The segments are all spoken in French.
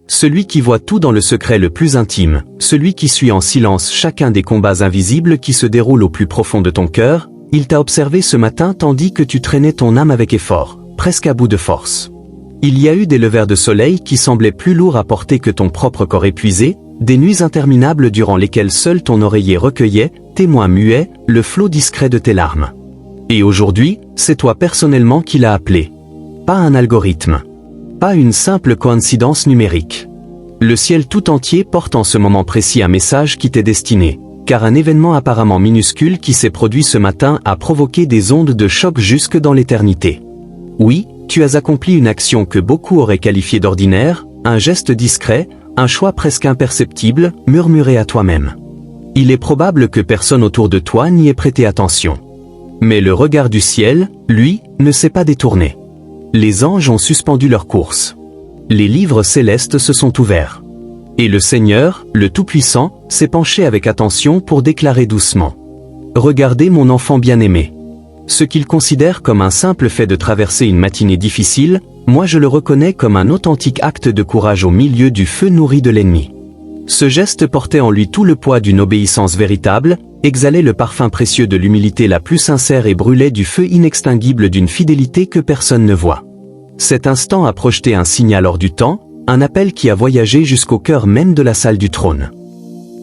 Celui qui voit tout dans le secret le plus intime, celui qui suit en silence chacun des combats invisibles qui se déroulent au plus profond de ton cœur, il t'a observé ce matin tandis que tu traînais ton âme avec effort, presque à bout de force. Il y a eu des levers de soleil qui semblaient plus lourds à porter que ton propre corps épuisé, des nuits interminables durant lesquelles seul ton oreiller recueillait, témoin muet, le flot discret de tes larmes. Et aujourd'hui, c'est toi personnellement qui l'as appelé. Pas un algorithme. Pas une simple coïncidence numérique. Le ciel tout entier porte en ce moment précis un message qui t'est destiné, car un événement apparemment minuscule qui s'est produit ce matin a provoqué des ondes de choc jusque dans l'éternité. Oui, tu as accompli une action que beaucoup auraient qualifiée d'ordinaire, un geste discret, un choix presque imperceptible, murmuré à toi-même. Il est probable que personne autour de toi n'y ait prêté attention. Mais le regard du ciel, lui, ne s'est pas détourné. Les anges ont suspendu leur course. Les livres célestes se sont ouverts. Et le Seigneur, le Tout-Puissant, s'est penché avec attention pour déclarer doucement. Regardez mon enfant bien-aimé. Ce qu'il considère comme un simple fait de traverser une matinée difficile, moi je le reconnais comme un authentique acte de courage au milieu du feu nourri de l'ennemi. Ce geste portait en lui tout le poids d'une obéissance véritable, exhalait le parfum précieux de l'humilité la plus sincère et brûlait du feu inextinguible d'une fidélité que personne ne voit. Cet instant a projeté un signal hors du temps, un appel qui a voyagé jusqu'au cœur même de la salle du trône.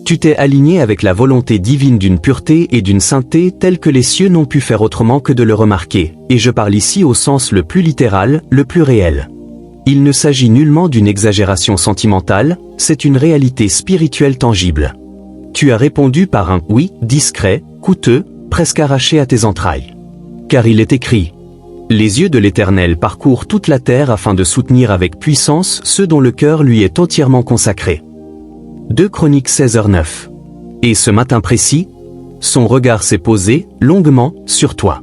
Tu t'es aligné avec la volonté divine d'une pureté et d'une sainteté telle que les cieux n'ont pu faire autrement que de le remarquer, et je parle ici au sens le plus littéral, le plus réel. Il ne s'agit nullement d'une exagération sentimentale, c'est une réalité spirituelle tangible. Tu as répondu par un « oui » discret, coûteux, presque arraché à tes entrailles. Car il est écrit « Les yeux de l'Éternel parcourent toute la terre afin de soutenir avec puissance ceux dont le cœur lui est entièrement consacré. » 2 Chroniques 16h9. Et ce matin précis, son regard s'est posé, longuement, sur toi.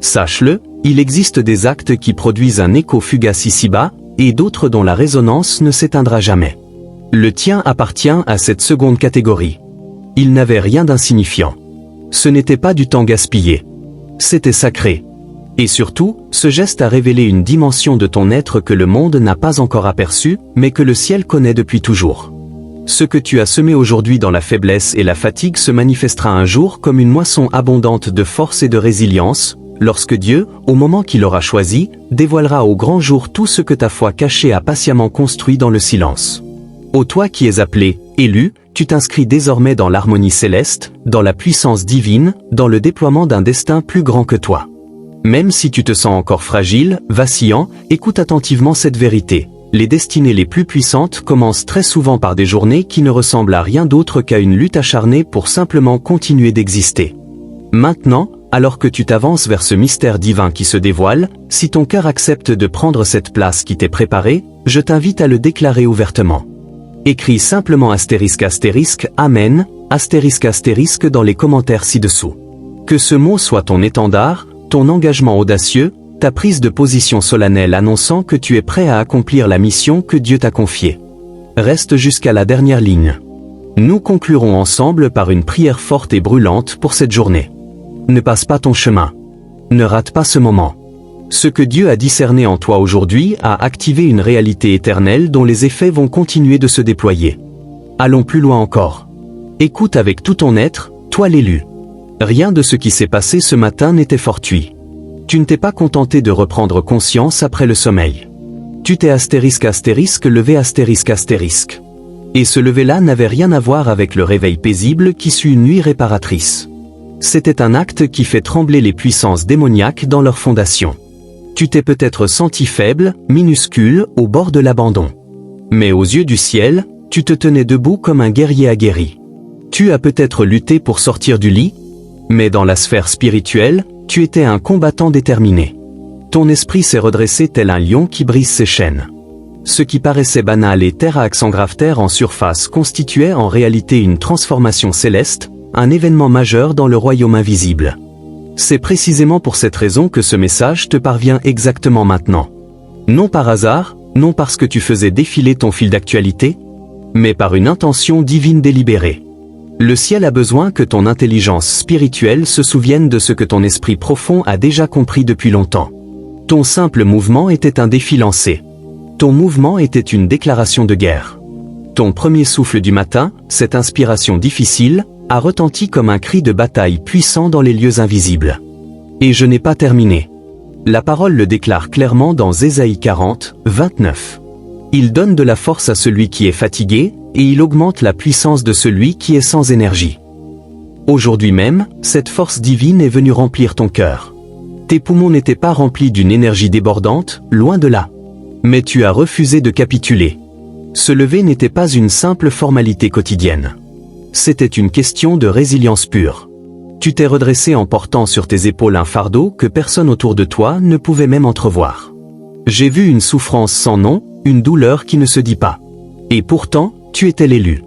Sache-le, il existe des actes qui produisent un écho fugace ici-bas, et d'autres dont la résonance ne s'éteindra jamais. Le tien appartient à cette seconde catégorie. Il n'avait rien d'insignifiant. Ce n'était pas du temps gaspillé. C'était sacré. Et surtout, ce geste a révélé une dimension de ton être que le monde n'a pas encore aperçue, mais que le ciel connaît depuis toujours. Ce que tu as semé aujourd'hui dans la faiblesse et la fatigue se manifestera un jour comme une moisson abondante de force et de résilience, lorsque Dieu, au moment qu'il aura choisi, dévoilera au grand jour tout ce que ta foi cachée a patiemment construit dans le silence. Ô toi qui es appelé, élu, tu t'inscris désormais dans l'harmonie céleste, dans la puissance divine, dans le déploiement d'un destin plus grand que toi. Même si tu te sens encore fragile, vacillant, écoute attentivement cette vérité. Les destinées les plus puissantes commencent très souvent par des journées qui ne ressemblent à rien d'autre qu'à une lutte acharnée pour simplement continuer d'exister. Maintenant, alors que tu t'avances vers ce mystère divin qui se dévoile, si ton cœur accepte de prendre cette place qui t'est préparée, je t'invite à le déclarer ouvertement. Écris simplement * Amen, * dans les commentaires ci-dessous. Que ce mot soit ton étendard, ton engagement audacieux, ta prise de position solennelle annonçant que tu es prêt à accomplir la mission que Dieu t'a confiée. Reste jusqu'à la dernière ligne. Nous conclurons ensemble par une prière forte et brûlante pour cette journée. Ne passe pas ton chemin. Ne rate pas ce moment. Ce que Dieu a discerné en toi aujourd'hui a activé une réalité éternelle dont les effets vont continuer de se déployer. Allons plus loin encore. Écoute avec tout ton être, toi l'élu. Rien de ce qui s'est passé ce matin n'était fortuit. Tu ne t'es pas contenté de reprendre conscience après le sommeil. Tu t'es *** levé ***. Et ce lever-là n'avait rien à voir avec le réveil paisible qui suit une nuit réparatrice. C'était un acte qui fait trembler les puissances démoniaques dans leur fondation. Tu t'es peut-être senti faible, minuscule, au bord de l'abandon. Mais aux yeux du ciel, tu te tenais debout comme un guerrier aguerri. Tu as peut-être lutté pour sortir du lit, mais dans la sphère spirituelle, tu étais un combattant déterminé. Ton esprit s'est redressé tel un lion qui brise ses chaînes. Ce qui paraissait banal et terre à accent grave terre en surface constituait en réalité une transformation céleste, un événement majeur dans le royaume invisible. C'est précisément pour cette raison que ce message te parvient exactement maintenant. Non par hasard, non parce que tu faisais défiler ton fil d'actualité, mais par une intention divine délibérée. Le ciel a besoin que ton intelligence spirituelle se souvienne de ce que ton esprit profond a déjà compris depuis longtemps. Ton simple mouvement était un défi lancé. Ton mouvement était une déclaration de guerre. Ton premier souffle du matin, cette inspiration difficile, a retenti comme un cri de bataille puissant dans les lieux invisibles. Et je n'ai pas terminé. La parole le déclare clairement dans Ésaïe 40, 29. Il donne de la force à celui qui est fatigué, et il augmente la puissance de celui qui est sans énergie. Aujourd'hui même, cette force divine est venue remplir ton cœur. Tes poumons n'étaient pas remplis d'une énergie débordante, loin de là. Mais tu as refusé de capituler. Se lever n'était pas une simple formalité quotidienne. C'était une question de résilience pure. Tu t'es redressé en portant sur tes épaules un fardeau que personne autour de toi ne pouvait même entrevoir. J'ai vu une souffrance sans nom, une douleur qui ne se dit pas. Et pourtant, tu étais l'élu.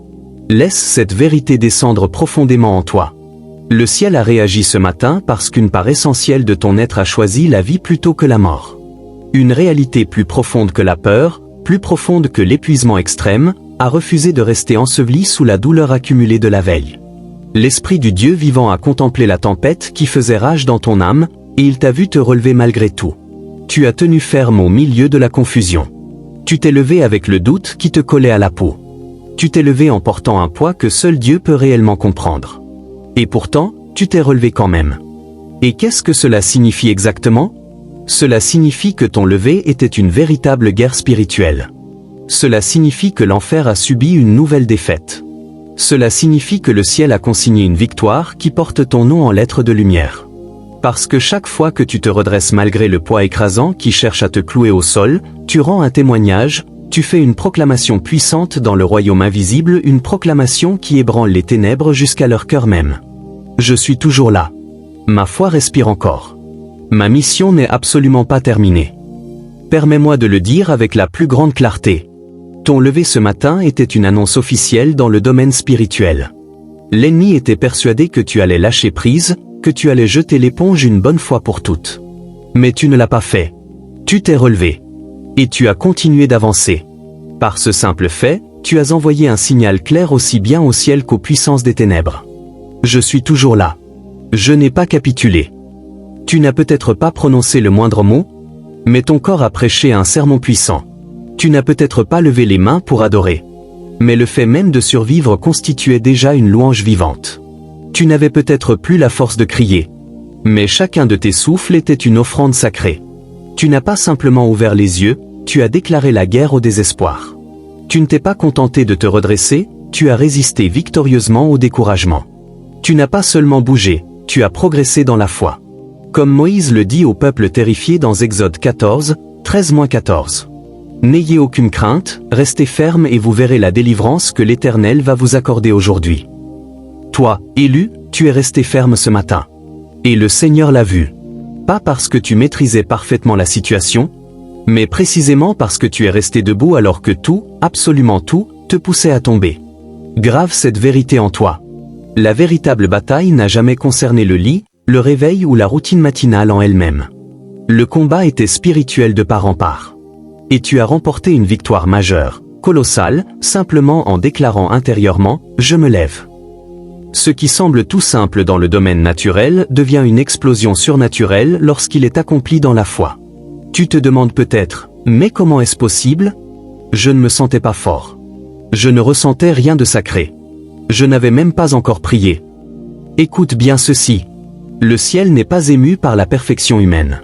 Laisse cette vérité descendre profondément en toi. Le ciel a réagi ce matin parce qu'une part essentielle de ton être a choisi la vie plutôt que la mort. Une réalité plus profonde que la peur, plus profonde que l'épuisement extrême, a refusé de rester ensevelie sous la douleur accumulée de la veille. L'Esprit du Dieu vivant a contemplé la tempête qui faisait rage dans ton âme, et il t'a vu te relever malgré tout. Tu as tenu ferme au milieu de la confusion. Tu t'es levé avec le doute qui te collait à la peau. Tu t'es levé en portant un poids que seul Dieu peut réellement comprendre. Et pourtant, tu t'es relevé quand même. Et qu'est-ce que cela signifie exactement ? Cela signifie que ton lever était une véritable guerre spirituelle. Cela signifie que l'enfer a subi une nouvelle défaite. Cela signifie que le ciel a consigné une victoire qui porte ton nom en lettres de lumière. Parce que chaque fois que tu te redresses malgré le poids écrasant qui cherche à te clouer au sol, tu rends un témoignage, tu fais une proclamation puissante dans le royaume invisible, une proclamation qui ébranle les ténèbres jusqu'à leur cœur même. Je suis toujours là. Ma foi respire encore. Ma mission n'est absolument pas terminée. Permets-moi de le dire avec la plus grande clarté. Ton lever ce matin était une annonce officielle dans le domaine spirituel. L'ennemi était persuadé que tu allais lâcher prise, que tu allais jeter l'éponge une bonne fois pour toutes. Mais tu ne l'as pas fait. Tu t'es relevé. Et tu as continué d'avancer. Par ce simple fait, tu as envoyé un signal clair aussi bien au ciel qu'aux puissances des ténèbres. Je suis toujours là. Je n'ai pas capitulé. Tu n'as peut-être pas prononcé le moindre mot, mais ton corps a prêché un sermon puissant. Tu n'as peut-être pas levé les mains pour adorer, mais le fait même de survivre constituait déjà une louange vivante. Tu n'avais peut-être plus la force de crier, mais chacun de tes souffles était une offrande sacrée. Tu n'as pas simplement ouvert les yeux, tu as déclaré la guerre au désespoir. Tu ne t'es pas contenté de te redresser, tu as résisté victorieusement au découragement. Tu n'as pas seulement bougé, tu as progressé dans la foi. Comme Moïse le dit au peuple terrifié dans Exode 14, 13-14. N'ayez aucune crainte, restez ferme et vous verrez la délivrance que l'Éternel va vous accorder aujourd'hui. Toi, élu, tu es resté ferme ce matin. Et le Seigneur l'a vu. Pas parce que tu maîtrisais parfaitement la situation, mais précisément parce que tu es resté debout alors que tout, absolument tout, te poussait à tomber. Grave cette vérité en toi. La véritable bataille n'a jamais concerné le lit, le réveil ou la routine matinale en elle-même. Le combat était spirituel de part en part. Et tu as remporté une victoire majeure, colossale, simplement en déclarant intérieurement « Je me lève ». Ce qui semble tout simple dans le domaine naturel devient une explosion surnaturelle lorsqu'il est accompli dans la foi. Tu te demandes peut-être « Mais comment est-ce possible ? Je ne me sentais pas fort. Je ne ressentais rien de sacré. Je n'avais même pas encore prié. » Écoute bien ceci. Le ciel n'est pas ému par la perfection humaine.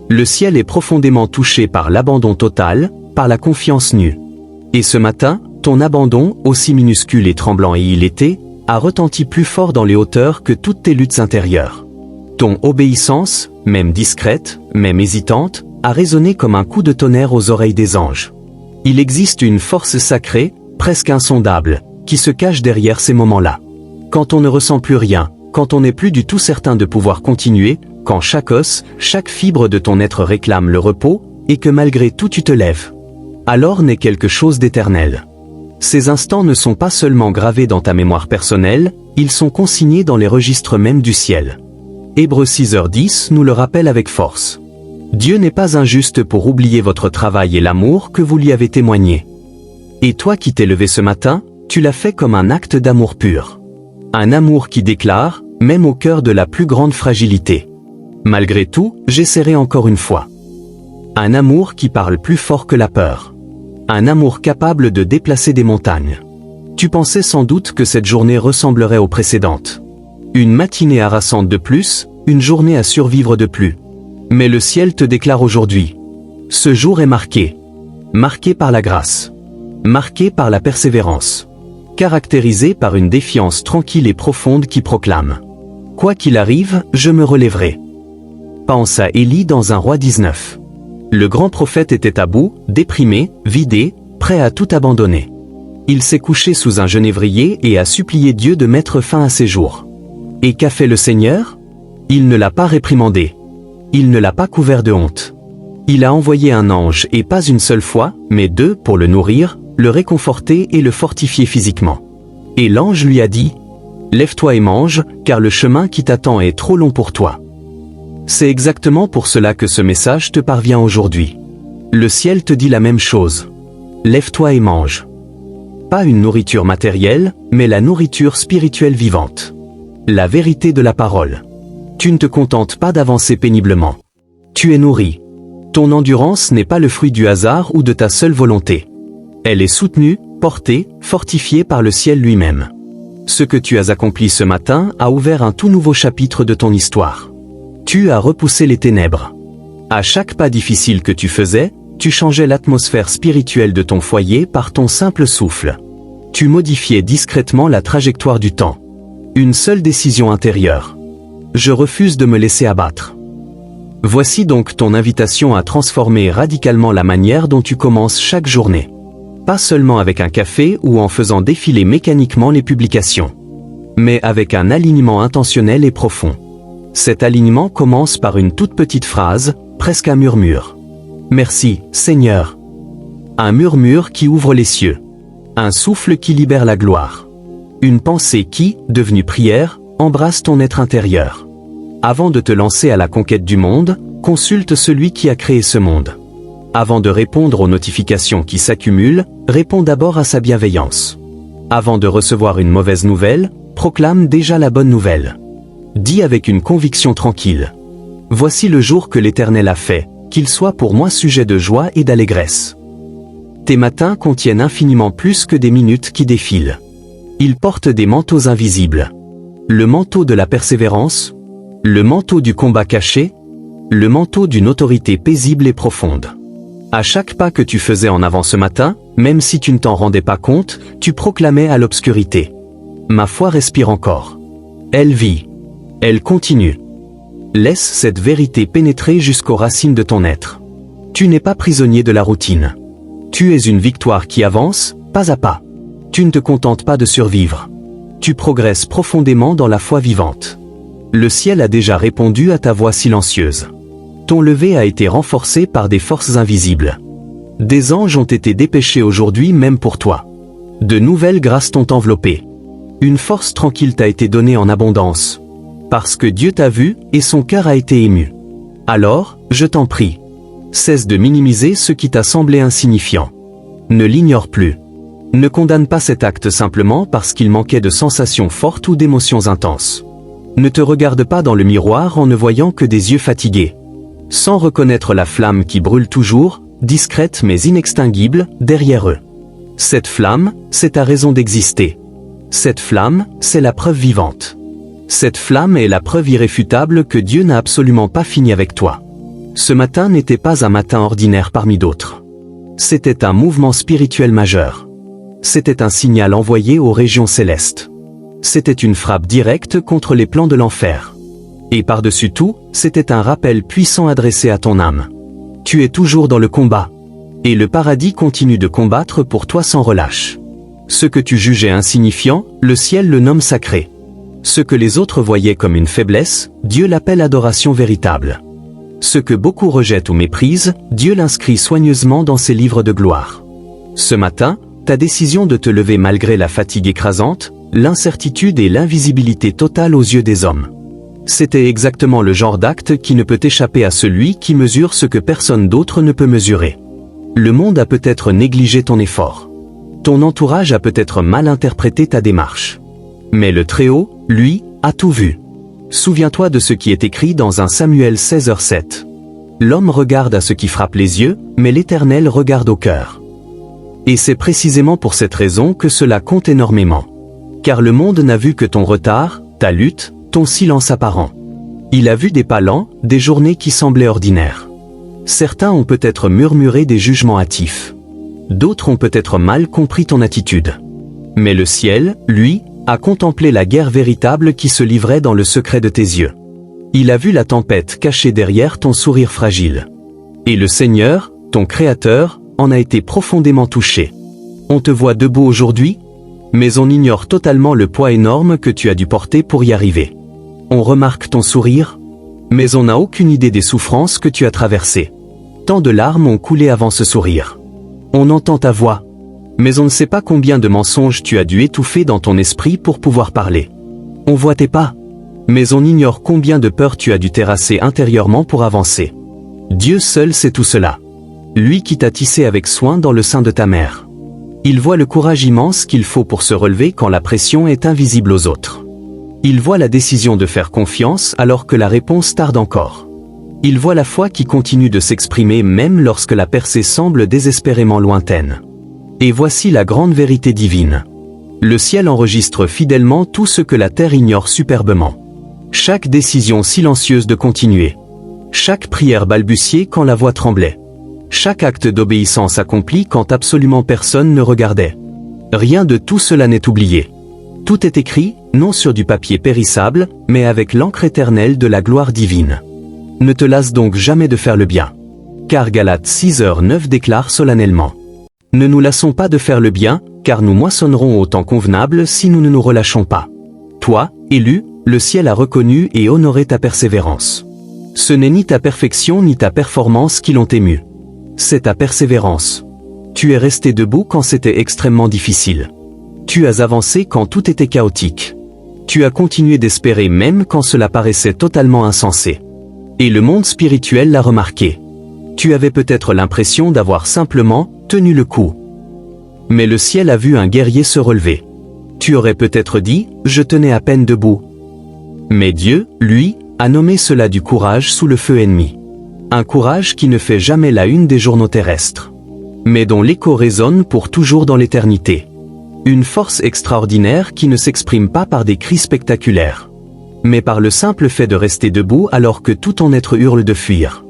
Le ciel est profondément touché par l'abandon total, par la confiance nue. Et ce matin, ton abandon, aussi minuscule et tremblant et il était, a retenti plus fort dans les hauteurs que toutes tes luttes intérieures. Ton obéissance, même discrète, même hésitante, a résonné comme un coup de tonnerre aux oreilles des anges. Il existe une force sacrée, presque insondable, qui se cache derrière ces moments-là. Quand on ne ressent plus rien, quand on n'est plus du tout certain de pouvoir continuer, quand chaque os, chaque fibre de ton être réclame le repos, et que malgré tout tu te lèves. Alors naît quelque chose d'éternel. Ces instants ne sont pas seulement gravés dans ta mémoire personnelle, ils sont consignés dans les registres mêmes du ciel. Hébreux 6h10 nous le rappelle avec force. Dieu n'est pas injuste pour oublier votre travail et l'amour que vous lui avez témoigné. Et toi qui t'es levé ce matin, tu l'as fait comme un acte d'amour pur. Un amour qui déclare, même au cœur de la plus grande fragilité. Malgré tout, j'essaierai encore une fois. Un amour qui parle plus fort que la peur. Un amour capable de déplacer des montagnes. Tu pensais sans doute que cette journée ressemblerait aux précédentes. Une matinée harassante de plus, une journée à survivre de plus. Mais le ciel te déclare aujourd'hui. Ce jour est marqué. Marqué par la grâce. Marqué par la persévérance. Caractérisé par une défiance tranquille et profonde qui proclame. Quoi qu'il arrive, je me relèverai. Pense à Élie dans 1 Roi 19. Le grand prophète était à bout, déprimé, vidé, prêt à tout abandonner. Il s'est couché sous un genévrier et a supplié Dieu de mettre fin à ses jours. Et qu'a fait le Seigneur? Il ne l'a pas réprimandé. Il ne l'a pas couvert de honte. Il a envoyé un ange et pas une seule fois, mais 2 pour le nourrir, le réconforter et le fortifier physiquement. Et l'ange lui a dit: lève-toi et mange, car le chemin qui t'attend est trop long pour toi. C'est exactement pour cela que ce message te parvient aujourd'hui. Le ciel te dit la même chose. Lève-toi et mange. Pas une nourriture matérielle, mais la nourriture spirituelle vivante. La vérité de la parole. Tu ne te contentes pas d'avancer péniblement. Tu es nourri. Ton endurance n'est pas le fruit du hasard ou de ta seule volonté. Elle est soutenue, portée, fortifiée par le ciel lui-même. Ce que tu as accompli ce matin a ouvert un tout nouveau chapitre de ton histoire. Tu as repoussé les ténèbres. À chaque pas difficile que tu faisais, tu changeais l'atmosphère spirituelle de ton foyer par ton simple souffle. Tu modifiais discrètement la trajectoire du temps. Une seule décision intérieure. Je refuse de me laisser abattre. Voici donc ton invitation à transformer radicalement la manière dont tu commences chaque journée. Pas seulement avec un café ou en faisant défiler mécaniquement les publications. Mais avec un alignement intentionnel et profond. Cet alignement commence par une toute petite phrase, presque un murmure. Merci, Seigneur. Un murmure qui ouvre les cieux. Un souffle qui libère la gloire. Une pensée qui, devenue prière, embrasse ton être intérieur. Avant de te lancer à la conquête du monde, consulte celui qui a créé ce monde. Avant de répondre aux notifications qui s'accumulent, réponds d'abord à sa bienveillance. Avant de recevoir une mauvaise nouvelle, proclame déjà la bonne nouvelle. Dis avec une conviction tranquille. Voici le jour que l'Éternel a fait, qu'il soit pour moi sujet de joie et d'allégresse. Tes matins contiennent infiniment plus que des minutes qui défilent. Ils portent des manteaux invisibles. Le manteau de la persévérance, le manteau du combat caché, le manteau d'une autorité paisible et profonde. À chaque pas que tu faisais en avant ce matin, même si tu ne t'en rendais pas compte, tu proclamais à l'obscurité. Ma foi respire encore. Elle vit. Elle continue. Laisse cette vérité pénétrer jusqu'aux racines de ton être. Tu n'es pas prisonnier de la routine. Tu es une victoire qui avance, pas à pas. Tu ne te contentes pas de survivre. Tu progresses profondément dans la foi vivante. Le ciel a déjà répondu à ta voix silencieuse. Ton lever a été renforcé par des forces invisibles. Des anges ont été dépêchés aujourd'hui même pour toi. De nouvelles grâces t'ont enveloppé. Une force tranquille t'a été donnée en abondance. Parce que Dieu t'a vu, et son cœur a été ému. Alors, je t'en prie. Cesse de minimiser ce qui t'a semblé insignifiant. Ne l'ignore plus. Ne condamne pas cet acte simplement parce qu'il manquait de sensations fortes ou d'émotions intenses. Ne te regarde pas dans le miroir en ne voyant que des yeux fatigués. Sans reconnaître la flamme qui brûle toujours, discrète mais inextinguible, derrière eux. Cette flamme, c'est ta raison d'exister. Cette flamme, c'est la preuve vivante. Cette flamme est la preuve irréfutable que Dieu n'a absolument pas fini avec toi. Ce matin n'était pas un matin ordinaire parmi d'autres. C'était un mouvement spirituel majeur. C'était un signal envoyé aux régions célestes. C'était une frappe directe contre les plans de l'enfer. Et par-dessus tout, c'était un rappel puissant adressé à ton âme. Tu es toujours dans le combat. Et le paradis continue de combattre pour toi sans relâche. Ce que tu jugeais insignifiant, le ciel le nomme sacré. Ce que les autres voyaient comme une faiblesse, Dieu l'appelle adoration véritable. Ce que beaucoup rejettent ou méprisent, Dieu l'inscrit soigneusement dans ses livres de gloire. Ce matin, ta décision de te lever malgré la fatigue écrasante, l'incertitude et l'invisibilité totale aux yeux des hommes. C'était exactement le genre d'acte qui ne peut échapper à celui qui mesure ce que personne d'autre ne peut mesurer. Le monde a peut-être négligé ton effort. Ton entourage a peut-être mal interprété ta démarche. Mais le Très-Haut, lui, a tout vu. Souviens-toi de ce qui est écrit dans 1 Samuel 16h7. L'homme regarde à ce qui frappe les yeux, mais l'Éternel regarde au cœur. Et c'est précisément pour cette raison que cela compte énormément. Car le monde n'a vu que ton retard, ta lutte, ton silence apparent. Il a vu des pas lents, des journées qui semblaient ordinaires. Certains ont peut-être murmuré des jugements hâtifs. D'autres ont peut-être mal compris ton attitude. Mais le ciel, lui, a contemplé la guerre véritable qui se livrait dans le secret de tes yeux. Il a vu la tempête cachée derrière ton sourire fragile. Et le Seigneur, ton Créateur, en a été profondément touché. On te voit debout aujourd'hui, mais on ignore totalement le poids énorme que tu as dû porter pour y arriver. On remarque ton sourire, mais on n'a aucune idée des souffrances que tu as traversées. Tant de larmes ont coulé avant ce sourire. On entend ta voix, mais on ne sait pas combien de mensonges tu as dû étouffer dans ton esprit pour pouvoir parler. On voit tes pas, mais on ignore combien de peurs tu as dû terrasser intérieurement pour avancer. Dieu seul sait tout cela. Lui qui t'a tissé avec soin dans le sein de ta mère. Il voit le courage immense qu'il faut pour se relever quand la pression est invisible aux autres. Il voit la décision de faire confiance alors que la réponse tarde encore. Il voit la foi qui continue de s'exprimer même lorsque la percée semble désespérément lointaine. Et voici la grande vérité divine. Le ciel enregistre fidèlement tout ce que la terre ignore superbement. Chaque décision silencieuse de continuer. Chaque prière balbutiée quand la voix tremblait. Chaque acte d'obéissance accompli quand absolument personne ne regardait. Rien de tout cela n'est oublié. Tout est écrit, non sur du papier périssable, mais avec l'encre éternelle de la gloire divine. Ne te lasse donc jamais de faire le bien. Car Galates 6h9 déclare solennellement. Ne nous lassons pas de faire le bien, car nous moissonnerons au temps convenable si nous ne nous relâchons pas. Toi, élu, le ciel a reconnu et honoré ta persévérance. Ce n'est ni ta perfection ni ta performance qui l'ont ému. C'est ta persévérance. Tu es resté debout quand c'était extrêmement difficile. Tu as avancé quand tout était chaotique. Tu as continué d'espérer même quand cela paraissait totalement insensé. Et le monde spirituel l'a remarqué. Tu avais peut-être l'impression d'avoir simplement tenu le coup. Mais le ciel a vu un guerrier se relever. Tu aurais peut-être dit, je tenais à peine debout. Mais Dieu, lui, a nommé cela du courage sous le feu ennemi. Un courage qui ne fait jamais la une des journaux terrestres, mais dont l'écho résonne pour toujours dans l'éternité. Une force extraordinaire qui ne s'exprime pas par des cris spectaculaires, mais par le simple fait de rester debout alors que tout ton être hurle de fuir.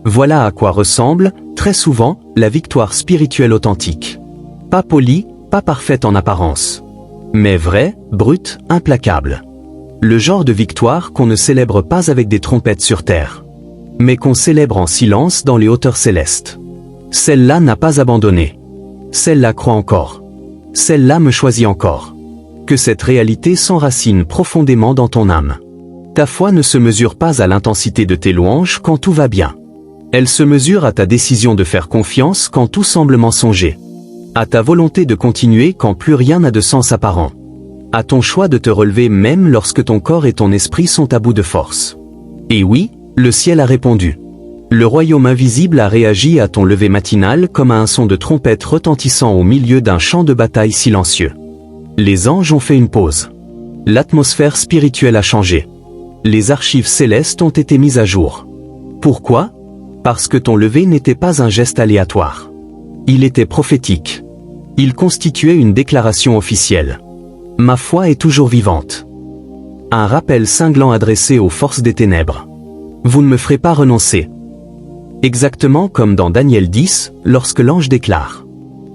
Voilà à quoi ressemble, très souvent, la victoire spirituelle authentique. Pas polie, pas parfaite en apparence, mais vraie, brute, implacable. Le genre de victoire qu'on ne célèbre pas avec des trompettes sur terre, mais qu'on célèbre en silence dans les hauteurs célestes. Celle-là n'a pas abandonné. Celle-là croit encore. Celle-là me choisit encore. Que cette réalité s'enracine profondément dans ton âme. Ta foi ne se mesure pas à l'intensité de tes louanges quand tout va bien. Elle se mesure à ta décision de faire confiance quand tout semble mensonger. À ta volonté de continuer quand plus rien n'a de sens apparent. À ton choix de te relever même lorsque ton corps et ton esprit sont à bout de force. Et oui, le ciel a répondu. Le royaume invisible a réagi à ton lever matinal comme à un son de trompette retentissant au milieu d'un champ de bataille silencieux. Les anges ont fait une pause. L'atmosphère spirituelle a changé. Les archives célestes ont été mises à jour. Pourquoi ? Parce que ton lever n'était pas un geste aléatoire. Il était prophétique. Il constituait une déclaration officielle. Ma foi est toujours vivante. Un rappel cinglant adressé aux forces des ténèbres. Vous ne me ferez pas renoncer. Exactement comme dans Daniel 10, lorsque l'ange déclare.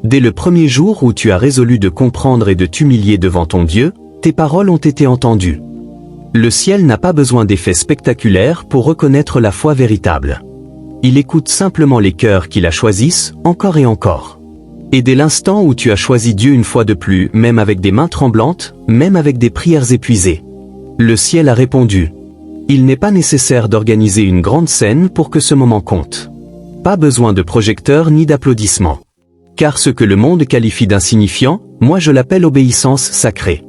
Dès le premier jour où tu as résolu de comprendre et de t'humilier devant ton Dieu, tes paroles ont été entendues. Le ciel n'a pas besoin d'effets spectaculaires pour reconnaître la foi véritable. Il écoute simplement les cœurs qui la choisissent, encore et encore. Et dès l'instant où tu as choisi Dieu une fois de plus, même avec des mains tremblantes, même avec des prières épuisées, le ciel a répondu. Il n'est pas nécessaire d'organiser une grande scène pour que ce moment compte. Pas besoin de projecteurs ni d'applaudissements. Car ce que le monde qualifie d'insignifiant, moi je l'appelle obéissance sacrée.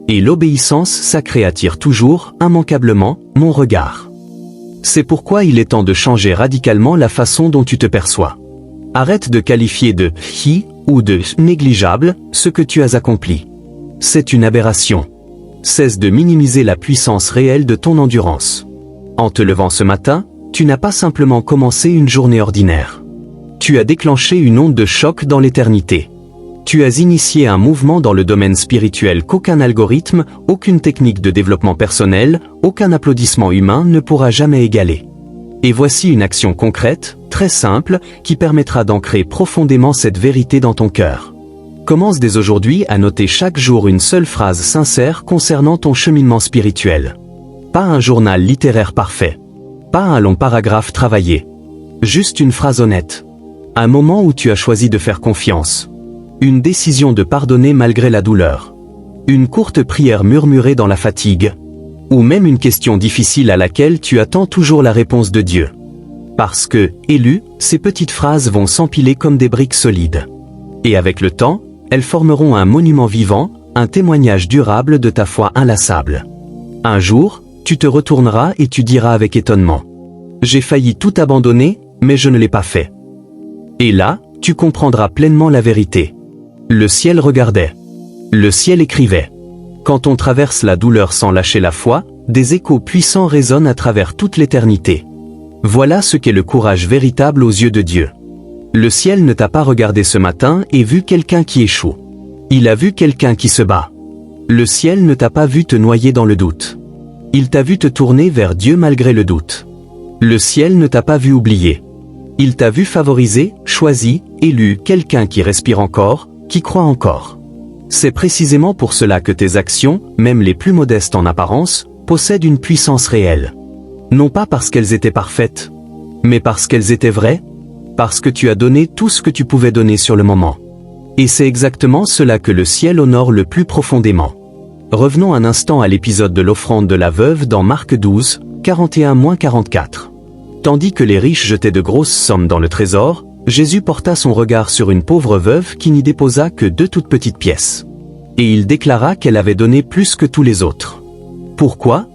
Et l'obéissance sacrée attire toujours, immanquablement, mon regard. C'est pourquoi il est temps de changer radicalement la façon dont tu te perçois. Arrête de qualifier de « hi » ou de « négligeable » ce que tu as accompli. C'est une aberration. Cesse de minimiser la puissance réelle de ton endurance. En te levant ce matin, tu n'as pas simplement commencé une journée ordinaire. Tu as déclenché une onde de choc dans l'éternité. Tu as initié un mouvement dans le domaine spirituel qu'aucun algorithme, aucune technique de développement personnel, aucun applaudissement humain ne pourra jamais égaler. Et voici une action concrète, très simple, qui permettra d'ancrer profondément cette vérité dans ton cœur. Commence dès aujourd'hui à noter chaque jour une seule phrase sincère concernant ton cheminement spirituel. Pas un journal littéraire parfait. Pas un long paragraphe travaillé. Juste une phrase honnête. Un moment où tu as choisi de faire confiance. Une décision de pardonner malgré la douleur. Une courte prière murmurée dans la fatigue. Ou même une question difficile à laquelle tu attends toujours la réponse de Dieu. Parce que, élu, ces petites phrases vont s'empiler comme des briques solides. Et avec le temps, elles formeront un monument vivant, un témoignage durable de ta foi inlassable. Un jour, tu te retourneras et tu diras avec étonnement. J'ai failli tout abandonner, mais je ne l'ai pas fait. Et là, tu comprendras pleinement la vérité. Le ciel regardait. Le ciel écrivait. Quand on traverse la douleur sans lâcher la foi, des échos puissants résonnent à travers toute l'éternité. Voilà ce qu'est le courage véritable aux yeux de Dieu. Le ciel ne t'a pas regardé ce matin et vu quelqu'un qui échoue. Il a vu quelqu'un qui se bat. Le ciel ne t'a pas vu te noyer dans le doute. Il t'a vu te tourner vers Dieu malgré le doute. Le ciel ne t'a pas vu oublier. Il t'a vu favoriser, choisi, élu quelqu'un qui respire encore, qui croit encore. C'est précisément pour cela que tes actions, même les plus modestes en apparence, possèdent une puissance réelle. Non pas parce qu'elles étaient parfaites, mais parce qu'elles étaient vraies, parce que tu as donné tout ce que tu pouvais donner sur le moment. Et c'est exactement cela que le ciel honore le plus profondément. Revenons un instant à l'épisode de l'offrande de la veuve dans Marc 12, 41-44. Tandis que les riches jetaient de grosses sommes dans le trésor, Jésus porta son regard sur une pauvre veuve qui n'y déposa que 2 toutes petites pièces. Et il déclara qu'elle avait donné plus que tous les autres. Pourquoi ?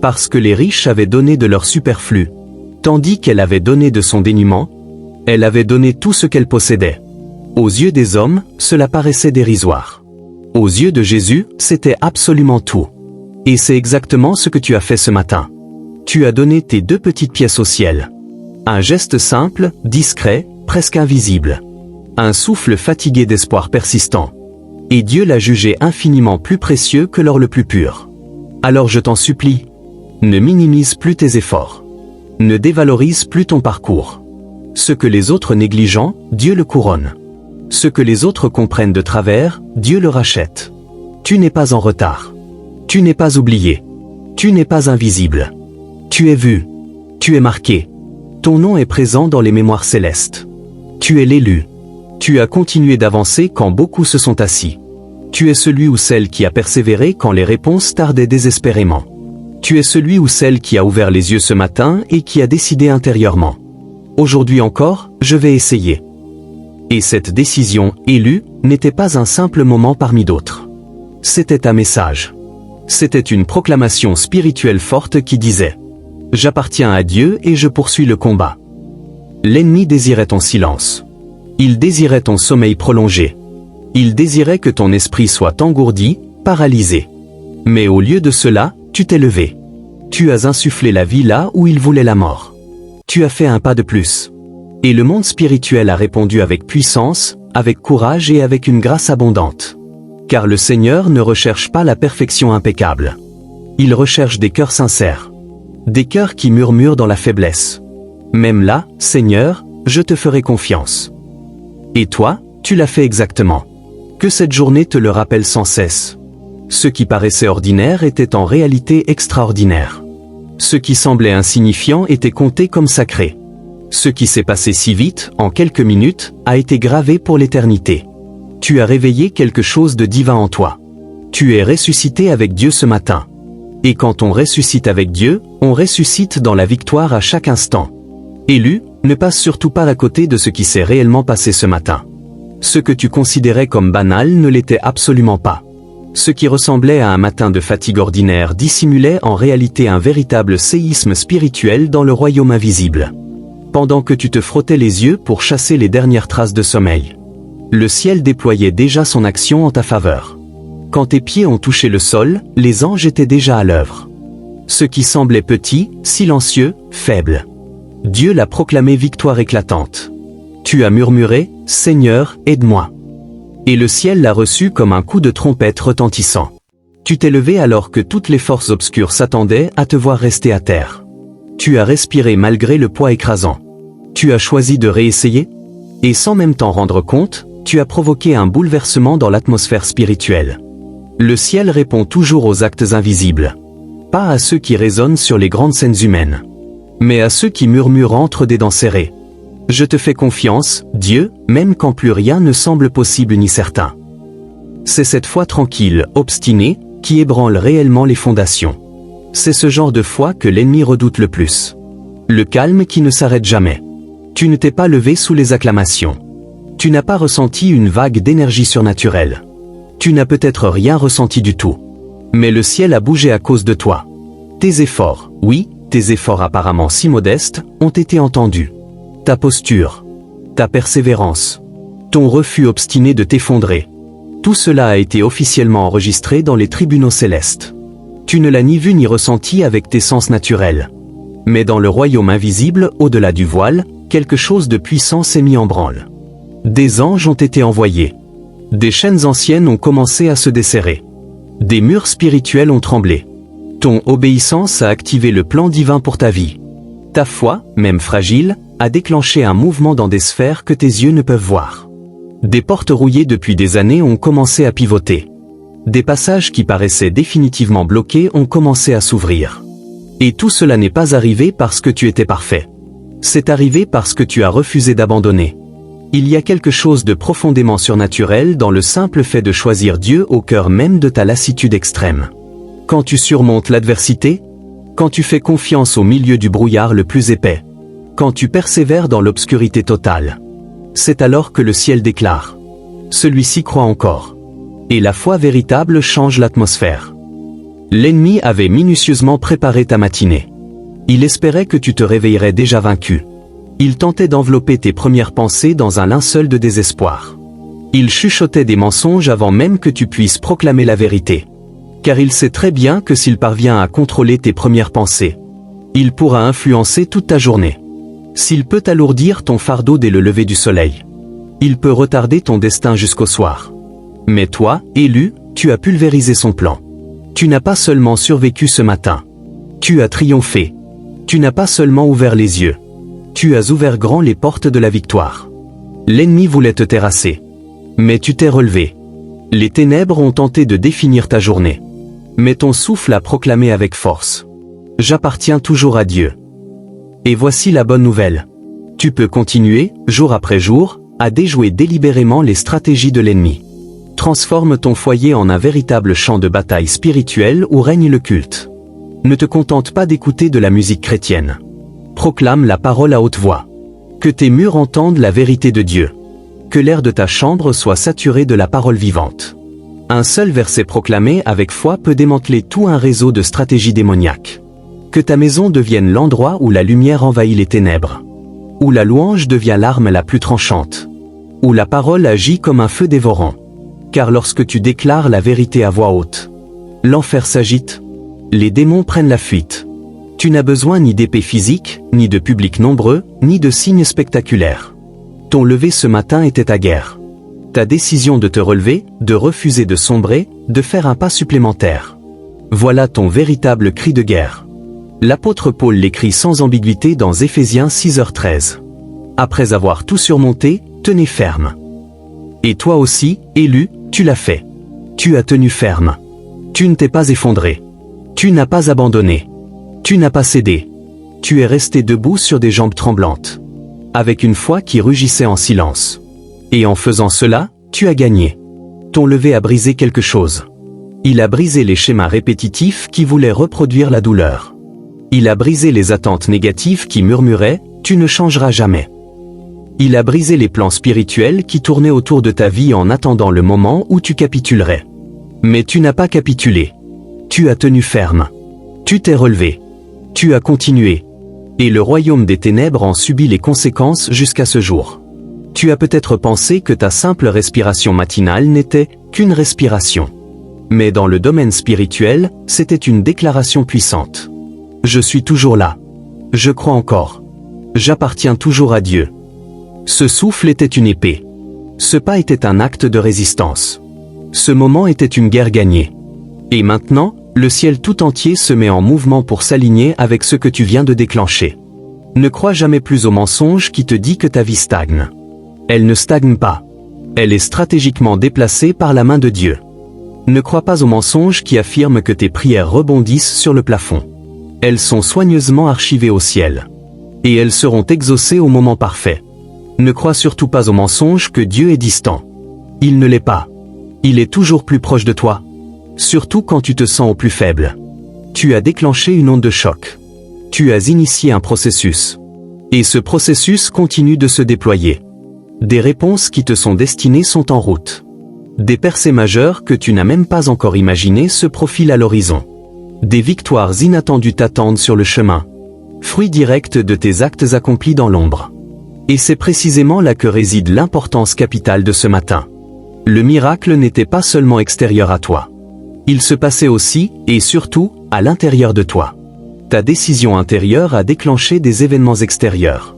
Parce que les riches avaient donné de leur superflu. Tandis qu'elle avait donné de son dénuement, elle avait donné tout ce qu'elle possédait. Aux yeux des hommes, cela paraissait dérisoire. Aux yeux de Jésus, c'était absolument tout. Et c'est exactement ce que tu as fait ce matin. Tu as donné tes 2 petites pièces au ciel. Un geste simple, discret, presque invisible. Un souffle fatigué d'espoir persistant. Et Dieu l'a jugé infiniment plus précieux que l'or le plus pur. Alors je t'en supplie, ne minimise plus tes efforts. Ne dévalorise plus ton parcours. Ce que les autres négligent, Dieu le couronne. Ce que les autres comprennent de travers, Dieu le rachète. Tu n'es pas en retard. Tu n'es pas oublié. Tu n'es pas invisible. Tu es vu. Tu es marqué. Ton nom est présent dans les mémoires célestes. Tu es l'élu. Tu as continué d'avancer quand beaucoup se sont assis. Tu es celui ou celle qui a persévéré quand les réponses tardaient désespérément. Tu es celui ou celle qui a ouvert les yeux ce matin et qui a décidé intérieurement. Aujourd'hui encore, je vais essayer. Et cette décision, élue, n'était pas un simple moment parmi d'autres. C'était un message. C'était une proclamation spirituelle forte qui disait « J'appartiens à Dieu et je poursuis le combat ». L'ennemi désirait ton silence. Il désirait ton sommeil prolongé. Il désirait que ton esprit soit engourdi, paralysé. Mais au lieu de cela, tu t'es levé. Tu as insufflé la vie là où il voulait la mort. Tu as fait un pas de plus. Et le monde spirituel a répondu avec puissance, avec courage et avec une grâce abondante. Car le Seigneur ne recherche pas la perfection impeccable. Il recherche des cœurs sincères. Des cœurs qui murmurent dans la faiblesse. Même là, Seigneur, je te ferai confiance. Et toi, tu l'as fait exactement. Que cette journée te le rappelle sans cesse. Ce qui paraissait ordinaire était en réalité extraordinaire. Ce qui semblait insignifiant était compté comme sacré. Ce qui s'est passé si vite, en quelques minutes, a été gravé pour l'éternité. Tu as réveillé quelque chose de divin en toi. Tu es ressuscité avec Dieu ce matin. Et quand on ressuscite avec Dieu, on ressuscite dans la victoire à chaque instant. Élu, ne passe surtout pas à côté de ce qui s'est réellement passé ce matin. Ce que tu considérais comme banal ne l'était absolument pas. Ce qui ressemblait à un matin de fatigue ordinaire dissimulait en réalité un véritable séisme spirituel dans le royaume invisible. Pendant que tu te frottais les yeux pour chasser les dernières traces de sommeil, le ciel déployait déjà son action en ta faveur. Quand tes pieds ont touché le sol, les anges étaient déjà à l'œuvre. Ce qui semblait petit, silencieux, faible, Dieu l'a proclamé victoire éclatante. Tu as murmuré, Seigneur, aide-moi. Et le ciel l'a reçu comme un coup de trompette retentissant. Tu t'es levé alors que toutes les forces obscures s'attendaient à te voir rester à terre. Tu as respiré malgré le poids écrasant. Tu as choisi de réessayer? Et sans même t'en rendre compte, tu as provoqué un bouleversement dans l'atmosphère spirituelle. Le ciel répond toujours aux actes invisibles. Pas à ceux qui résonnent sur les grandes scènes humaines, mais à ceux qui murmurent entre des dents serrées. Je te fais confiance, Dieu, même quand plus rien ne semble possible ni certain. C'est cette foi tranquille, obstinée, qui ébranle réellement les fondations. C'est ce genre de foi que l'ennemi redoute le plus. Le calme qui ne s'arrête jamais. Tu ne t'es pas levé sous les acclamations. Tu n'as pas ressenti une vague d'énergie surnaturelle. Tu n'as peut-être rien ressenti du tout. Mais le ciel a bougé à cause de toi. Tes efforts, oui, tes efforts apparemment si modestes, ont été entendus. Ta posture, ta persévérance, ton refus obstiné de t'effondrer. Tout cela a été officiellement enregistré dans les tribunaux célestes. Tu ne l'as ni vu ni ressenti avec tes sens naturels. Mais dans le royaume invisible, au-delà du voile, quelque chose de puissant s'est mis en branle. Des anges ont été envoyés. Des chaînes anciennes ont commencé à se desserrer. Des murs spirituels ont tremblé. Ton obéissance a activé le plan divin pour ta vie. Ta foi, même fragile, a déclenché un mouvement dans des sphères que tes yeux ne peuvent voir. Des portes rouillées depuis des années ont commencé à pivoter. Des passages qui paraissaient définitivement bloqués ont commencé à s'ouvrir. Et tout cela n'est pas arrivé parce que tu étais parfait. C'est arrivé parce que tu as refusé d'abandonner. Il y a quelque chose de profondément surnaturel dans le simple fait de choisir Dieu au cœur même de ta lassitude extrême. Quand tu surmontes l'adversité, quand tu fais confiance au milieu du brouillard le plus épais, quand tu persévères dans l'obscurité totale, c'est alors que le ciel déclare. Celui-ci croit encore. Et la foi véritable change l'atmosphère. L'ennemi avait minutieusement préparé ta matinée. Il espérait que tu te réveillerais déjà vaincu. Il tentait d'envelopper tes premières pensées dans un linceul de désespoir. Il chuchotait des mensonges avant même que tu puisses proclamer la vérité. Car il sait très bien que s'il parvient à contrôler tes premières pensées, il pourra influencer toute ta journée. S'il peut alourdir ton fardeau dès le lever du soleil, il peut retarder ton destin jusqu'au soir. Mais toi, élu, tu as pulvérisé son plan. Tu n'as pas seulement survécu ce matin. Tu as triomphé. Tu n'as pas seulement ouvert les yeux. Tu as ouvert grand les portes de la victoire. L'ennemi voulait te terrasser. Mais tu t'es relevé. Les ténèbres ont tenté de définir ta journée. Mais ton souffle a proclamé avec force. J'appartiens toujours à Dieu. Et voici la bonne nouvelle. Tu peux continuer, jour après jour, à déjouer délibérément les stratégies de l'ennemi. Transforme ton foyer en un véritable champ de bataille spirituel où règne le culte. Ne te contente pas d'écouter de la musique chrétienne. Proclame la parole à haute voix. Que tes murs entendent la vérité de Dieu. Que l'air de ta chambre soit saturé de la parole vivante. Un seul verset proclamé avec foi peut démanteler tout un réseau de stratégies démoniaques. Que ta maison devienne l'endroit où la lumière envahit les ténèbres. Où la louange devient l'arme la plus tranchante. Où la parole agit comme un feu dévorant. Car lorsque tu déclares la vérité à voix haute, l'enfer s'agite. Les démons prennent la fuite. Tu n'as besoin ni d'épée physique, ni de public nombreux, ni de signes spectaculaires. Ton lever ce matin était ta guerre. Ta décision de te relever, de refuser de sombrer, de faire un pas supplémentaire. Voilà ton véritable cri de guerre. L'apôtre Paul l'écrit sans ambiguïté dans Éphésiens 6h13. Après avoir tout surmonté, tenez ferme. Et toi aussi, élu, tu l'as fait. Tu as tenu ferme. Tu ne t'es pas effondré. Tu n'as pas abandonné. Tu n'as pas cédé. Tu es resté debout sur des jambes tremblantes. Avec une foi qui rugissait en silence. Et en faisant cela, tu as gagné. Ton lever a brisé quelque chose. Il a brisé les schémas répétitifs qui voulaient reproduire la douleur. Il a brisé les attentes négatives qui murmuraient « tu ne changeras jamais ». Il a brisé les plans spirituels qui tournaient autour de ta vie en attendant le moment où tu capitulerais. Mais tu n'as pas capitulé. Tu as tenu ferme. Tu t'es relevé. Tu as continué. Et le royaume des ténèbres en subit les conséquences jusqu'à ce jour. Tu as peut-être pensé que ta simple respiration matinale n'était qu'une respiration. Mais dans le domaine spirituel, c'était une déclaration puissante. Je suis toujours là. Je crois encore. J'appartiens toujours à Dieu. Ce souffle était une épée. Ce pas était un acte de résistance. Ce moment était une guerre gagnée. Et maintenant, le ciel tout entier se met en mouvement pour s'aligner avec ce que tu viens de déclencher. Ne crois jamais plus au mensonge qui te dit que ta vie stagne. Elle ne stagne pas. Elle est stratégiquement déplacée par la main de Dieu. Ne crois pas au mensonge qui affirme que tes prières rebondissent sur le plafond. Elles sont soigneusement archivées au ciel. Et elles seront exaucées au moment parfait. Ne crois surtout pas au mensonge que Dieu est distant. Il ne l'est pas. Il est toujours plus proche de toi. Surtout quand tu te sens au plus faible. Tu as déclenché une onde de choc. Tu as initié un processus. Et ce processus continue de se déployer. Des réponses qui te sont destinées sont en route. Des percées majeures que tu n'as même pas encore imaginées se profilent à l'horizon. Des victoires inattendues t'attendent sur le chemin. Fruit direct de tes actes accomplis dans l'ombre. Et c'est précisément là que réside l'importance capitale de ce matin. Le miracle n'était pas seulement extérieur à toi. Il se passait aussi, et surtout, à l'intérieur de toi. Ta décision intérieure a déclenché des événements extérieurs.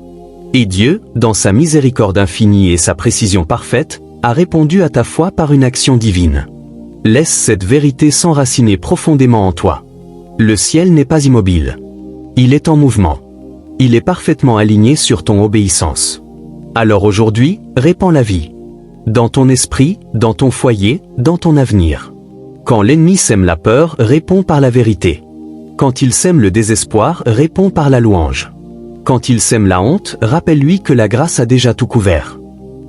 Et Dieu, dans sa miséricorde infinie et sa précision parfaite, a répondu à ta foi par une action divine. Laisse cette vérité s'enraciner profondément en toi. Le ciel n'est pas immobile. Il est en mouvement. Il est parfaitement aligné sur ton obéissance. Alors aujourd'hui, répands la vie. Dans ton esprit, dans ton foyer, dans ton avenir. Quand l'ennemi sème la peur, réponds par la vérité. Quand il sème le désespoir, réponds par la louange. Quand il sème la honte, rappelle-lui que la grâce a déjà tout couvert.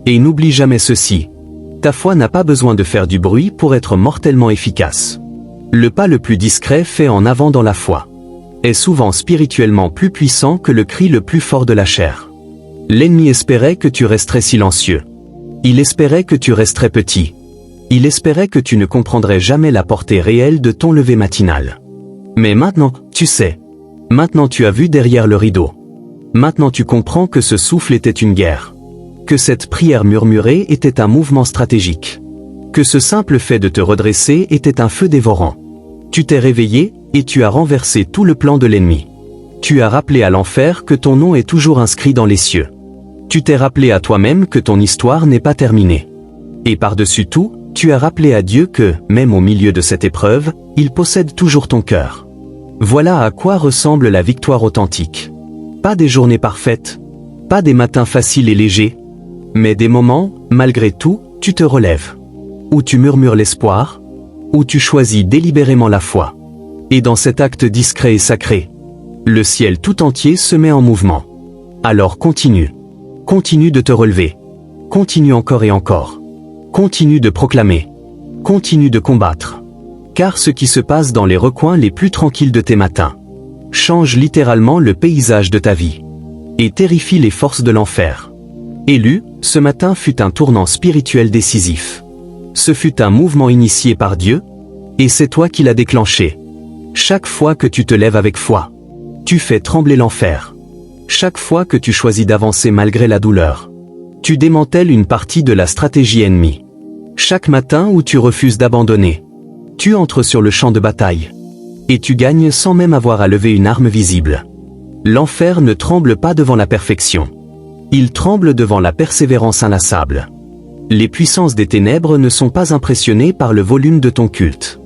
Et n'oublie jamais ceci. Ta foi n'a pas besoin de faire du bruit pour être mortellement efficace. Le pas le plus discret fait en avant dans la foi est souvent spirituellement plus puissant que le cri le plus fort de la chair. L'ennemi espérait que tu resterais silencieux. Il espérait que tu resterais petit. Il espérait que tu ne comprendrais jamais la portée réelle de ton lever matinal. Mais maintenant, tu sais. Maintenant tu as vu derrière le rideau. Maintenant tu comprends que ce souffle était une guerre. Que cette prière murmurée était un mouvement stratégique. Que ce simple fait de te redresser était un feu dévorant. Tu t'es réveillé, et tu as renversé tout le plan de l'ennemi. Tu as rappelé à l'enfer que ton nom est toujours inscrit dans les cieux. Tu t'es rappelé à toi-même que ton histoire n'est pas terminée. Et par-dessus tout, tu as rappelé à Dieu que, même au milieu de cette épreuve, il possède toujours ton cœur. Voilà à quoi ressemble la victoire authentique. Pas des journées parfaites, pas des matins faciles et légers, mais des moments, malgré tout, tu te relèves. Où tu murmures l'espoir, où tu choisis délibérément la foi. Et dans cet acte discret et sacré, le ciel tout entier se met en mouvement. Alors continue. Continue de te relever. Continue encore et encore. Continue de proclamer. Continue de combattre. Car ce qui se passe dans les recoins les plus tranquilles de tes matins change littéralement le paysage de ta vie et terrifie les forces de l'enfer. Élu, ce matin fut un tournant spirituel décisif. Ce fut un mouvement initié par Dieu, et c'est toi qui l'as déclenché. Chaque fois que tu te lèves avec foi, tu fais trembler l'enfer. Chaque fois que tu choisis d'avancer malgré la douleur, tu démantèles une partie de la stratégie ennemie. Chaque matin où tu refuses d'abandonner, tu entres sur le champ de bataille. Et tu gagnes sans même avoir à lever une arme visible. L'enfer ne tremble pas devant la perfection. Il tremble devant la persévérance inlassable. Les puissances des ténèbres ne sont pas impressionnées par le volume de ton culte.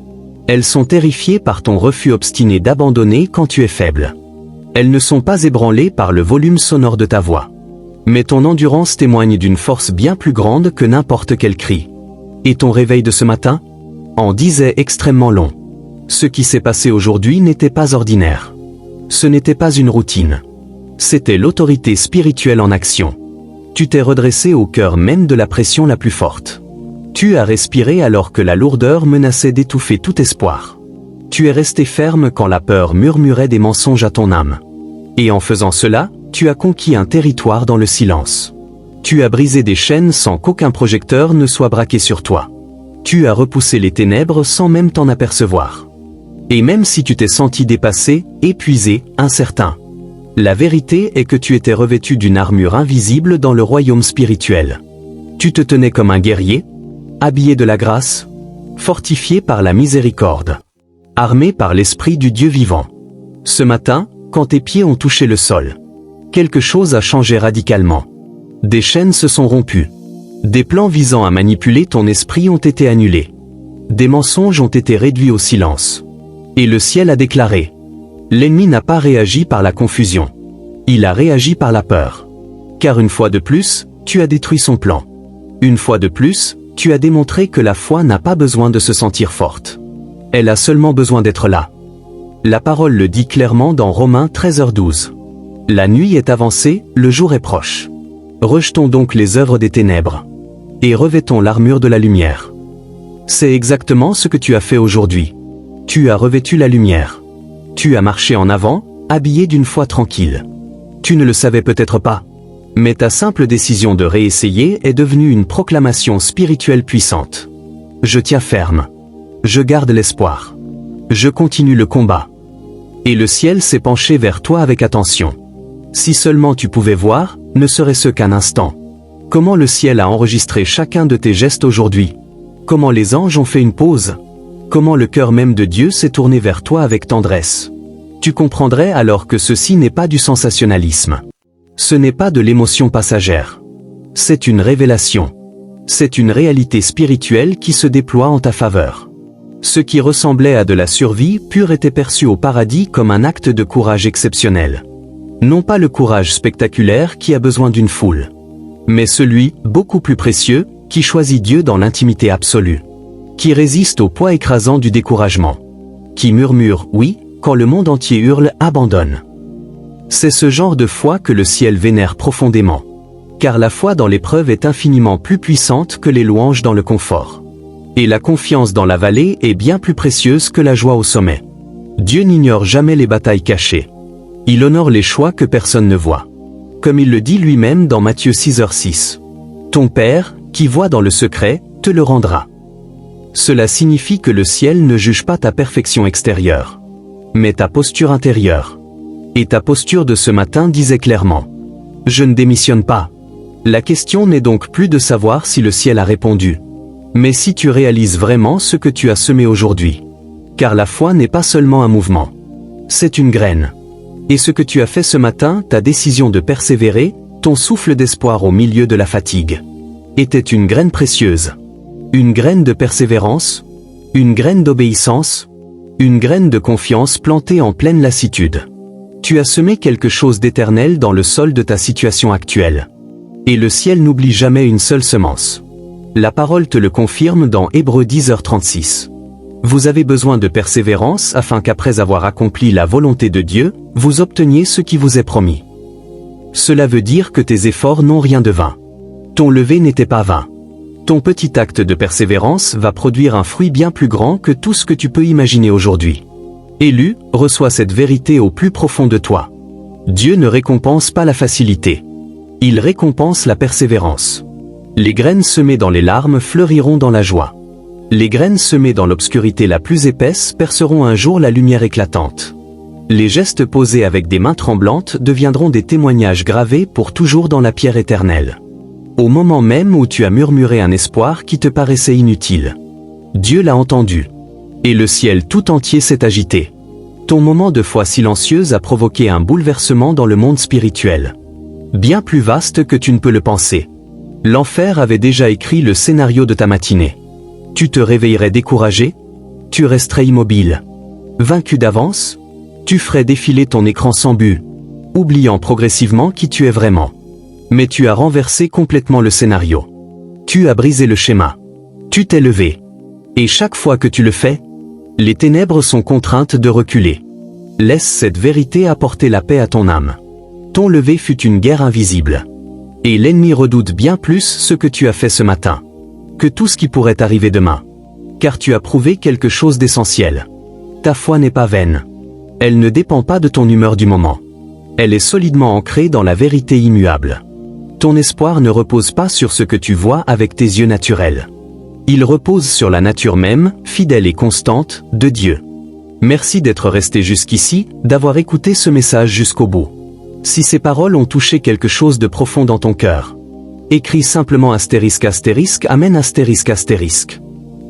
Elles sont terrifiées par ton refus obstiné d'abandonner quand tu es faible. Elles ne sont pas ébranlées par le volume sonore de ta voix. Mais ton endurance témoigne d'une force bien plus grande que n'importe quel cri. Et ton réveil de ce matin en disait extrêmement long. Ce qui s'est passé aujourd'hui n'était pas ordinaire. Ce n'était pas une routine. C'était l'autorité spirituelle en action. Tu t'es redressé au cœur même de la pression la plus forte. Tu as respiré alors que la lourdeur menaçait d'étouffer tout espoir. Tu es resté ferme quand la peur murmurait des mensonges à ton âme. Et en faisant cela, tu as conquis un territoire dans le silence. Tu as brisé des chaînes sans qu'aucun projecteur ne soit braqué sur toi. Tu as repoussé les ténèbres sans même t'en apercevoir. Et même si tu t'es senti dépassé, épuisé, incertain, la vérité est que tu étais revêtu d'une armure invisible dans le royaume spirituel. Tu te tenais comme un guerrier, habillé de la grâce, fortifié par la miséricorde, armé par l'esprit du Dieu vivant. Ce matin, quand tes pieds ont touché le sol, quelque chose a changé radicalement. Des chaînes se sont rompues. Des plans visant à manipuler ton esprit ont été annulés. Des mensonges ont été réduits au silence. Et le ciel a déclaré. L'ennemi n'a pas réagi par la confusion. Il a réagi par la peur. Car une fois de plus, tu as détruit son plan. Une fois de plus, tu as démontré que la foi n'a pas besoin de se sentir forte. Elle a seulement besoin d'être là. La parole le dit clairement dans Romains 13h12. La nuit est avancée, le jour est proche. Rejetons donc les œuvres des ténèbres. Et revêtons l'armure de la lumière. C'est exactement ce que tu as fait aujourd'hui. Tu as revêtu la lumière. Tu as marché en avant, habillé d'une foi tranquille. Tu ne le savais peut-être pas. Mais ta simple décision de réessayer est devenue une proclamation spirituelle puissante. Je tiens ferme. Je garde l'espoir. Je continue le combat. Et le ciel s'est penché vers toi avec attention. Si seulement tu pouvais voir, ne serait-ce qu'un instant. Comment le ciel a enregistré chacun de tes gestes aujourd'hui. Comment les anges ont fait une pause. Comment le cœur même de Dieu s'est tourné vers toi avec tendresse. Tu comprendrais alors que ceci n'est pas du sensationnalisme. Ce n'est pas de l'émotion passagère. C'est une révélation. C'est une réalité spirituelle qui se déploie en ta faveur. Ce qui ressemblait à de la survie pure était perçu au paradis comme un acte de courage exceptionnel. Non pas le courage spectaculaire qui a besoin d'une foule, mais celui, beaucoup plus précieux, qui choisit Dieu dans l'intimité absolue. Qui résiste au poids écrasant du découragement. Qui murmure « oui » quand le monde entier hurle « abandonne ». C'est ce genre de foi que le ciel vénère profondément. Car la foi dans l'épreuve est infiniment plus puissante que les louanges dans le confort. Et la confiance dans la vallée est bien plus précieuse que la joie au sommet. Dieu n'ignore jamais les batailles cachées. Il honore les choix que personne ne voit. Comme il le dit lui-même dans Matthieu 6h6. Ton Père, qui voit dans le secret, te le rendra. Cela signifie que le ciel ne juge pas ta perfection extérieure, mais ta posture intérieure. Et ta posture de ce matin disait clairement « Je ne démissionne pas ». La question n'est donc plus de savoir si le ciel a répondu, mais si tu réalises vraiment ce que tu as semé aujourd'hui. Car la foi n'est pas seulement un mouvement. C'est une graine. Et ce que tu as fait ce matin, ta décision de persévérer, ton souffle d'espoir au milieu de la fatigue, était une graine précieuse. Une graine de persévérance, une graine d'obéissance, une graine de confiance plantée en pleine lassitude. Tu as semé quelque chose d'éternel dans le sol de ta situation actuelle. Et le ciel n'oublie jamais une seule semence. La parole te le confirme dans Hébreux 10h36. Vous avez besoin de persévérance afin qu'après avoir accompli la volonté de Dieu, vous obteniez ce qui vous est promis. Cela veut dire que tes efforts n'ont rien de vain. Ton lever n'était pas vain. Ton petit acte de persévérance va produire un fruit bien plus grand que tout ce que tu peux imaginer aujourd'hui. Élu, reçois cette vérité au plus profond de toi. Dieu ne récompense pas la facilité. Il récompense la persévérance. Les graines semées dans les larmes fleuriront dans la joie. Les graines semées dans l'obscurité la plus épaisse perceront un jour la lumière éclatante. Les gestes posés avec des mains tremblantes deviendront des témoignages gravés pour toujours dans la pierre éternelle. Au moment même où tu as murmuré un espoir qui te paraissait inutile, Dieu l'a entendu. Et le ciel tout entier s'est agité. Ton moment de foi silencieuse a provoqué un bouleversement dans le monde spirituel. Bien plus vaste que tu ne peux le penser. L'enfer avait déjà écrit le scénario de ta matinée. Tu te réveillerais découragé? Tu resterais immobile? Vaincu d'avance? Tu ferais défiler ton écran sans but, oubliant progressivement qui tu es vraiment. Mais tu as renversé complètement le scénario. Tu as brisé le schéma. Tu t'es levé. Et chaque fois que tu le fais, les ténèbres sont contraintes de reculer. Laisse cette vérité apporter la paix à ton âme. Ton lever fut une guerre invisible. Et l'ennemi redoute bien plus ce que tu as fait ce matin que tout ce qui pourrait arriver demain. Car tu as prouvé quelque chose d'essentiel. Ta foi n'est pas vaine. Elle ne dépend pas de ton humeur du moment. Elle est solidement ancrée dans la vérité immuable. Ton espoir ne repose pas sur ce que tu vois avec tes yeux naturels. Il repose sur la nature même, fidèle et constante, de Dieu. Merci d'être resté jusqu'ici, d'avoir écouté ce message jusqu'au bout. Si ces paroles ont touché quelque chose de profond dans ton cœur, écris simplement *** amen ***,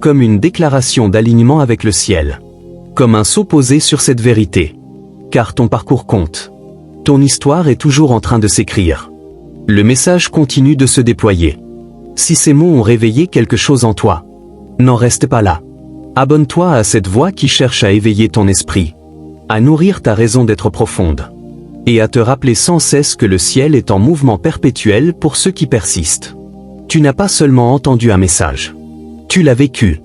comme une déclaration d'alignement avec le ciel. Comme un sceau posé sur cette vérité. Car ton parcours compte. Ton histoire est toujours en train de s'écrire. Le message continue de se déployer. Si ces mots ont réveillé quelque chose en toi, n'en reste pas là. Abonne-toi à cette voix qui cherche à éveiller ton esprit, à nourrir ta raison d'être profonde, et à te rappeler sans cesse que le ciel est en mouvement perpétuel pour ceux qui persistent. Tu n'as pas seulement entendu un message, tu l'as vécu.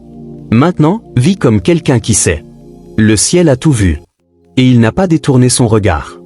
Maintenant, vis comme quelqu'un qui sait. Le ciel a tout vu, et il n'a pas détourné son regard.